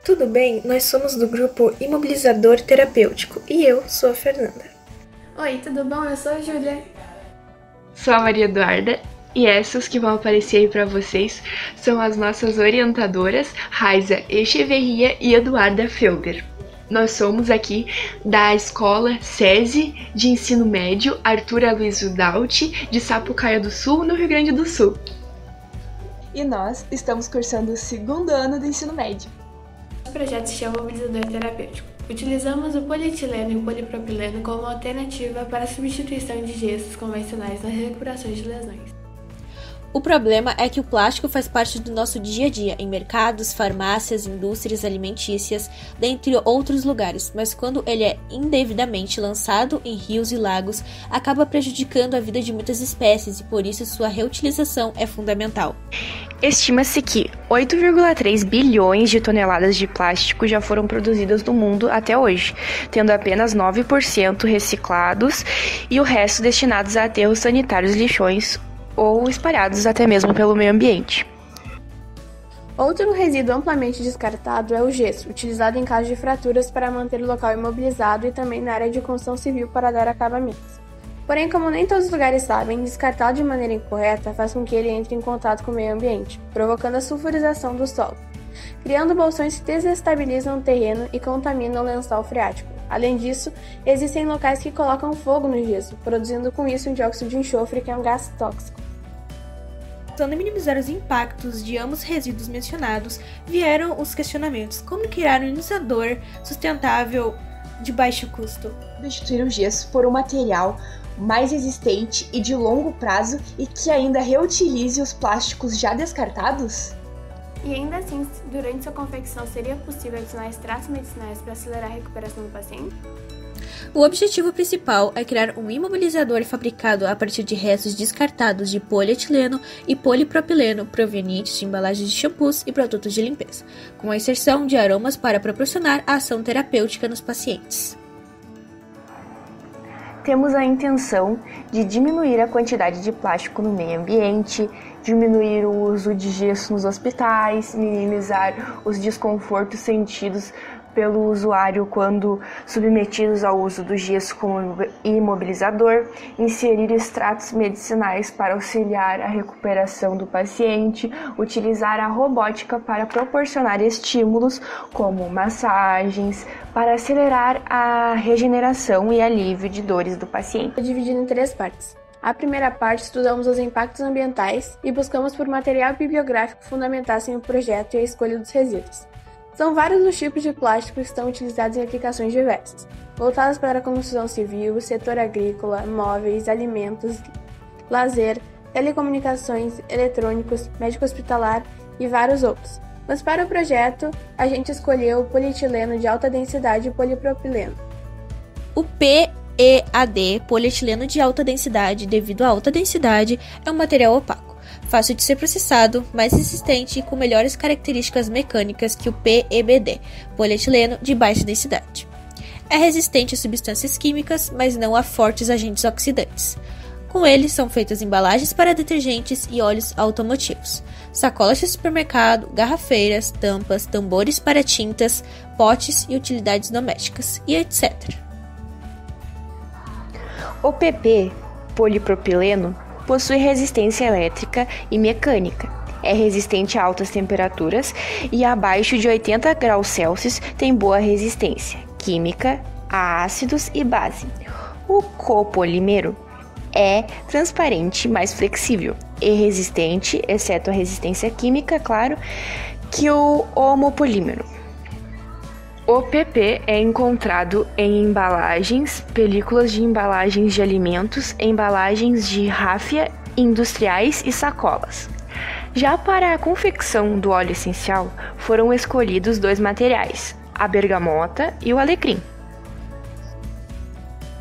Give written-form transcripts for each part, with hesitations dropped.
Tudo bem? Nós somos do grupo Imobilizador Terapêutico e eu sou a Fernanda. Oi, tudo bom? Eu sou a Júlia. Sou a Maria Eduarda e essas que vão aparecer aí para vocês são as nossas orientadoras Raiza Echeverria e Eduarda Felder. Nós somos aqui da Escola SESI de Ensino Médio Arthur Aloysio Dauti de Sapucaia do Sul, no Rio Grande do Sul. E nós estamos cursando o segundo ano do ensino médio. O projeto se chama Mobilizador Terapêutico. Utilizamos o polietileno e o polipropileno como alternativa para a substituição de gessos convencionais nas recuperações de lesões. O problema é que o plástico faz parte do nosso dia a dia, em mercados, farmácias, indústrias alimentícias, dentre outros lugares, mas quando ele é indevidamente lançado em rios e lagos, acaba prejudicando a vida de muitas espécies e por isso sua reutilização é fundamental. Estima-se que 8,3 bilhões de toneladas de plástico já foram produzidas no mundo até hoje, tendo apenas 9% reciclados e o resto destinados a aterros sanitários, lixões ou espalhados até mesmo pelo meio ambiente. Outro resíduo amplamente descartado é o gesso, utilizado em caso de fraturas para manter o local imobilizado e também na área de construção civil para dar acabamentos. Porém, como nem todos os lugares sabem, descartá-lo de maneira incorreta faz com que ele entre em contato com o meio ambiente, provocando a sulfurização do solo, criando bolsões que desestabilizam o terreno e contaminam o lençol freático. Além disso, existem locais que colocam fogo no gesso, produzindo com isso um dióxido de enxofre, que é um gás tóxico. Tentando minimizar os impactos de ambos resíduos mencionados, vieram os questionamentos: como criar um ionizador sustentável de baixo custo? Substituir o gesso por um material mais resistente e de longo prazo e que ainda reutilize os plásticos já descartados? E ainda assim, durante sua confecção, seria possível adicionar extratos medicinais para acelerar a recuperação do paciente? O objetivo principal é criar um imobilizador fabricado a partir de restos descartados de polietileno e polipropileno provenientes de embalagens de shampoos e produtos de limpeza, com a inserção de aromas para proporcionar a ação terapêutica nos pacientes. Temos a intenção de diminuir a quantidade de plástico no meio ambiente, diminuir o uso de gesso nos hospitais, minimizar os desconfortos sentidos pelo usuário quando submetidos ao uso do gesso como imobilizador, inserir extratos medicinais para auxiliar a recuperação do paciente, utilizar a robótica para proporcionar estímulos como massagens, para acelerar a regeneração e alívio de dores do paciente. É dividido em 3 partes. A primeira parte, estudamos os impactos ambientais e buscamos por material bibliográfico que fundamentassem o projeto e a escolha dos resíduos. São vários os tipos de plástico que estão utilizados em aplicações diversas, voltadas para a construção civil, setor agrícola, móveis, alimentos, lazer, telecomunicações, eletrônicos, médico hospitalar e vários outros. Mas para o projeto, a gente escolheu o polietileno de alta densidade e polipropileno. O PEAD, polietileno de alta densidade, devido à alta densidade, é um material opaco, fácil de ser processado, mais resistente e com melhores características mecânicas que o PEBD, polietileno de baixa densidade. É resistente a substâncias químicas, mas não a fortes agentes oxidantes. Com ele são feitas embalagens para detergentes e óleos automotivos, sacolas de supermercado, garrafeiras, tampas, tambores para tintas, potes e utilidades domésticas, e etc. O PP, polipropileno, possui resistência elétrica e mecânica. É resistente a altas temperaturas e abaixo de 80 graus Celsius tem boa resistência química a ácidos e base. O copolímero é transparente, mais flexível e resistente, exceto a resistência química, claro, que o homopolímero. O PP é encontrado em embalagens, películas de embalagens de alimentos, embalagens de ráfia industriais e sacolas. Já para a confecção do óleo essencial, foram escolhidos 2 materiais, a bergamota e o alecrim.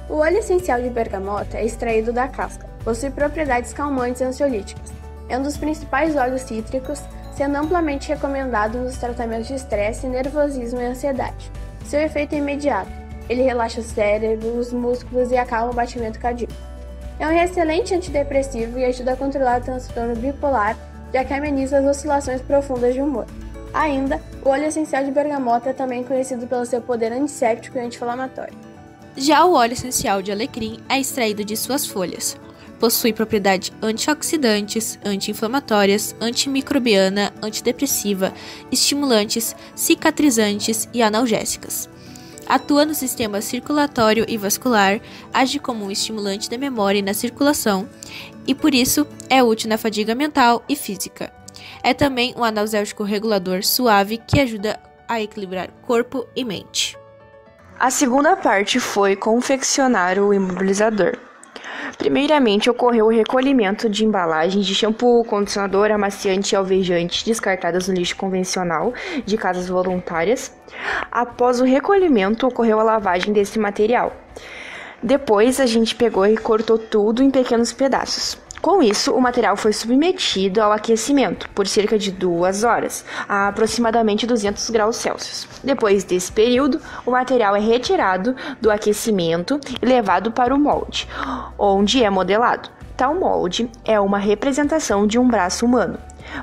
O óleo essencial de bergamota é extraído da casca, possui propriedades calmantes e ansiolíticas. É um dos principais óleos cítricos, sendo amplamente recomendado nos tratamentos de estresse, nervosismo e ansiedade. Seu efeito é imediato. Ele relaxa o cérebro, os músculos e acalma o batimento cardíaco. É um excelente antidepressivo e ajuda a controlar o transtorno bipolar, já que ameniza as oscilações profundas de humor. Ainda, o óleo essencial de bergamota é também conhecido pelo seu poder antisséptico e anti-inflamatório. Já o óleo essencial de alecrim é extraído de suas folhas. Possui propriedades antioxidantes, anti-inflamatórias, antimicrobiana, antidepressiva, estimulantes, cicatrizantes e analgésicas. Atua no sistema circulatório e vascular, age como um estimulante da memória e na circulação, e por isso é útil na fadiga mental e física. É também um analgésico regulador suave que ajuda a equilibrar corpo e mente. A segunda parte foi confeccionar o imobilizador. Primeiramente, ocorreu o recolhimento de embalagens de shampoo, condicionador, amaciante e alvejante descartadas no lixo convencional de casas voluntárias. Após o recolhimento, ocorreu a lavagem desse material. Depois, a gente pegou e cortou tudo em pequenos pedaços. Com isso, o material foi submetido ao aquecimento por cerca de 2 horas, a aproximadamente 200 graus Celsius. Depois desse período, o material é retirado do aquecimento e levado para o molde, onde é modelado. Tal molde é uma representação de um braço humano.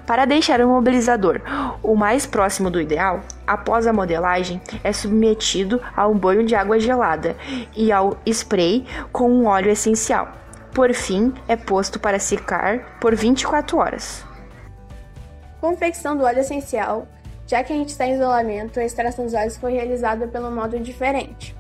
Para deixar o imobilizador o mais próximo do ideal, após a modelagem, é submetido a um banho de água gelada e ao spray com um óleo essencial. Por fim, é posto para secar por 24 horas. Confecção do óleo essencial. Já que a gente está em isolamento, a extração dos óleos foi realizada pelo modo diferente.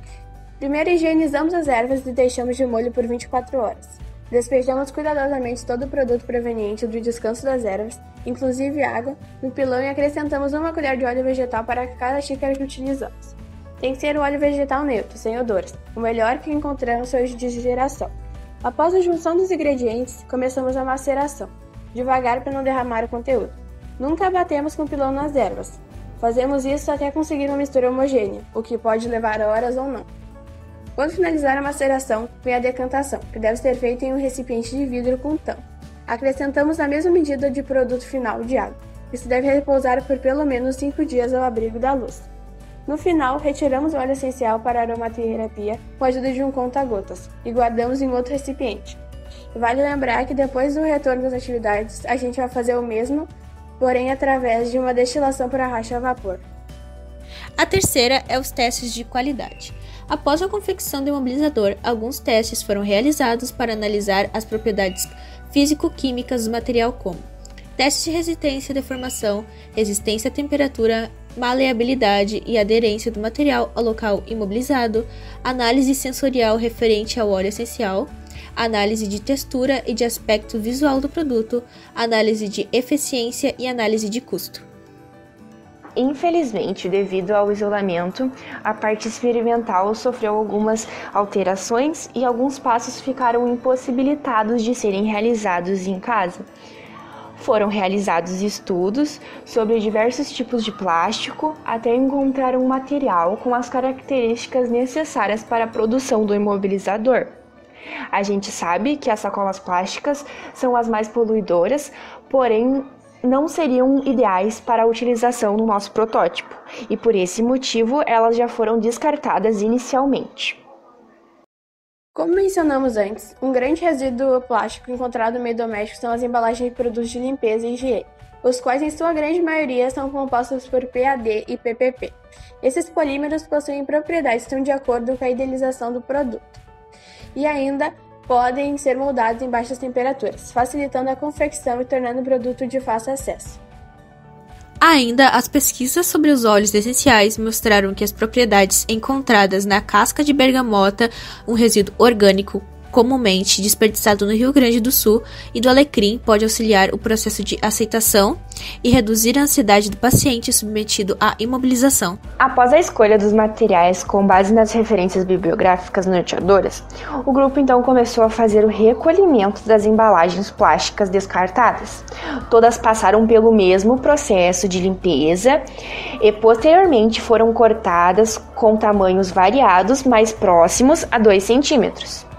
Primeiro, higienizamos as ervas e deixamos de molho por 24 horas. Despejamos cuidadosamente todo o produto proveniente do descanso das ervas, inclusive água, no pilão e acrescentamos 1 colher de óleo vegetal para cada xícara que utilizamos. Tem que ser o óleo vegetal neutro, sem odores, o melhor que encontramos hoje de geração. Após a junção dos ingredientes, começamos a maceração, devagar para não derramar o conteúdo. Nunca batemos com o pilão nas ervas. Fazemos isso até conseguir uma mistura homogênea, o que pode levar horas ou não. Quando finalizar a maceração, vem a decantação, que deve ser feita em um recipiente de vidro com tampa. Acrescentamos a mesma medida de produto final de água. Isso deve repousar por pelo menos 5 dias ao abrigo da luz. No final, retiramos o óleo essencial para a aromaterapia com a ajuda de um conta-gotas e guardamos em outro recipiente. Vale lembrar que depois do retorno das atividades, a gente vai fazer o mesmo, porém através de uma destilação por arrasto a vapor. A terceira é os testes de qualidade. Após a confecção do imobilizador, alguns testes foram realizados para analisar as propriedades físico-químicas do material, como testes de resistência à deformação, resistência à temperatura, maleabilidade e aderência do material ao local imobilizado, análise sensorial referente ao óleo essencial, análise de textura e de aspecto visual do produto, análise de eficiência e análise de custo. Infelizmente, devido ao isolamento, a parte experimental sofreu algumas alterações e alguns passos ficaram impossibilitados de serem realizados em casa. Foram realizados estudos sobre diversos tipos de plástico até encontrar um material com as características necessárias para a produção do imobilizador. A gente sabe que as sacolas plásticas são as mais poluidoras, porém não seriam ideais para a utilização no nosso protótipo, e por esse motivo elas já foram descartadas inicialmente. Como mencionamos antes, um grande resíduo plástico encontrado no meio doméstico são as embalagens de produtos de limpeza e higiene, os quais em sua grande maioria são compostos por PAD e PPP. Esses polímeros possuem propriedades que estão de acordo com a idealização do produto e ainda podem ser moldados em baixas temperaturas, facilitando a confecção e tornando o produto de fácil acesso. Ainda, as pesquisas sobre os óleos essenciais mostraram que as propriedades encontradas na casca de bergamota, um resíduo orgânico comumente desperdiçado no Rio Grande do Sul, e do alecrim pode auxiliar o processo de aceitação e reduzir a ansiedade do paciente submetido à imobilização. Após a escolha dos materiais com base nas referências bibliográficas norteadoras, o grupo então começou a fazer o recolhimento das embalagens plásticas descartadas. Todas passaram pelo mesmo processo de limpeza e posteriormente foram cortadas com tamanhos variados mais próximos a 2 centímetros.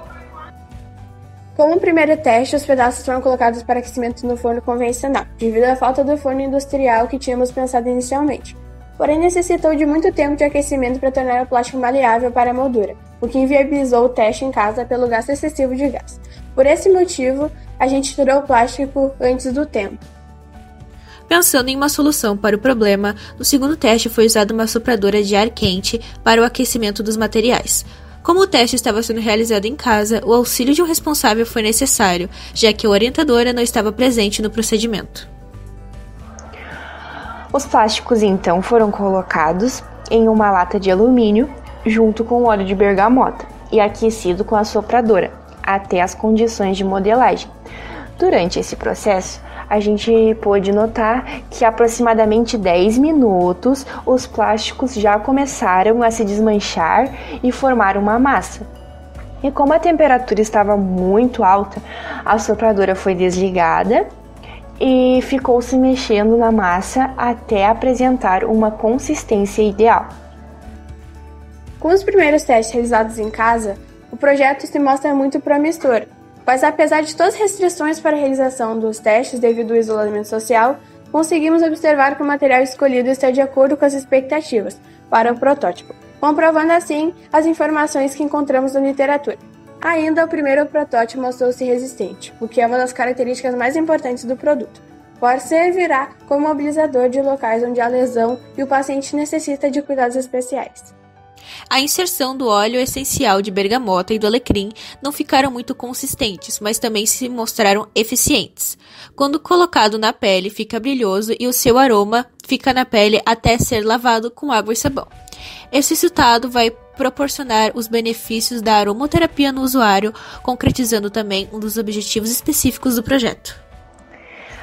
Como primeiro teste, os pedaços foram colocados para aquecimento no forno convencional, devido à falta do forno industrial que tínhamos pensado inicialmente. Porém, necessitou de muito tempo de aquecimento para tornar o plástico maleável para a moldura, o que inviabilizou o teste em casa pelo gasto excessivo de gás. Por esse motivo, a gente tirou o plástico antes do tempo. Pensando em uma solução para o problema, no segundo teste foi usada uma sopradora de ar quente para o aquecimento dos materiais. Como o teste estava sendo realizado em casa, o auxílio de um responsável foi necessário, já que a orientadora não estava presente no procedimento. Os plásticos então foram colocados em uma lata de alumínio junto com óleo de bergamota e aquecido com a sopradora até as condições de modelagem. Durante esse processo, a gente pôde notar que aproximadamente 10 minutos os plásticos já começaram a se desmanchar e formar uma massa. E como a temperatura estava muito alta, a sopradora foi desligada e ficou se mexendo na massa até apresentar uma consistência ideal. Com os primeiros testes realizados em casa, o projeto se mostra muito promissor, mas apesar de todas as restrições para a realização dos testes devido ao isolamento social, conseguimos observar que o material escolhido está de acordo com as expectativas para o protótipo, comprovando assim as informações que encontramos na literatura. Ainda o primeiro protótipo mostrou-se resistente, o que é uma das características mais importantes do produto, pois servirá como mobilizador de locais onde há lesão e o paciente necessita de cuidados especiais. A inserção do óleo essencial de bergamota e do alecrim não ficaram muito consistentes, mas também se mostraram eficientes. Quando colocado na pele, fica brilhoso e o seu aroma fica na pele até ser lavado com água e sabão. Esse resultado vai proporcionar os benefícios da aromaterapia no usuário, concretizando também um dos objetivos específicos do projeto.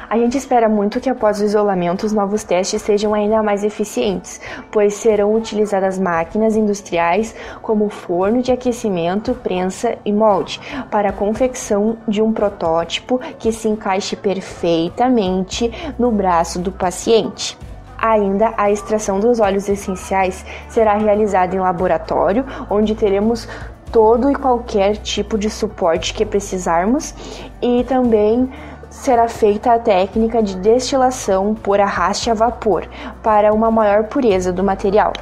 A gente espera muito que após o isolamento os novos testes sejam ainda mais eficientes, pois serão utilizadas máquinas industriais como forno de aquecimento, prensa e molde, para a confecção de um protótipo que se encaixe perfeitamente no braço do paciente. Ainda a extração dos óleos essenciais será realizada em laboratório, onde teremos todo e qualquer tipo de suporte que precisarmos, e também será feita a técnica de destilação por arraste a vapor para uma maior pureza do material.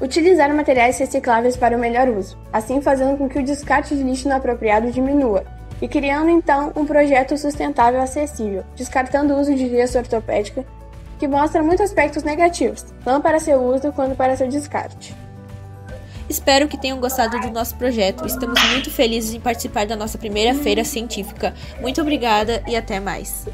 Utilizar materiais recicláveis para o melhor uso, assim fazendo com que o descarte de lixo inapropriado diminua e criando então um projeto sustentável acessível, descartando o uso de gesso ortopédica, que mostra muitos aspectos negativos, tanto para seu uso quanto para seu descarte. Espero que tenham gostado do nosso projeto. Estamos muito felizes em participar da nossa primeira feira científica. Muito obrigada e até mais.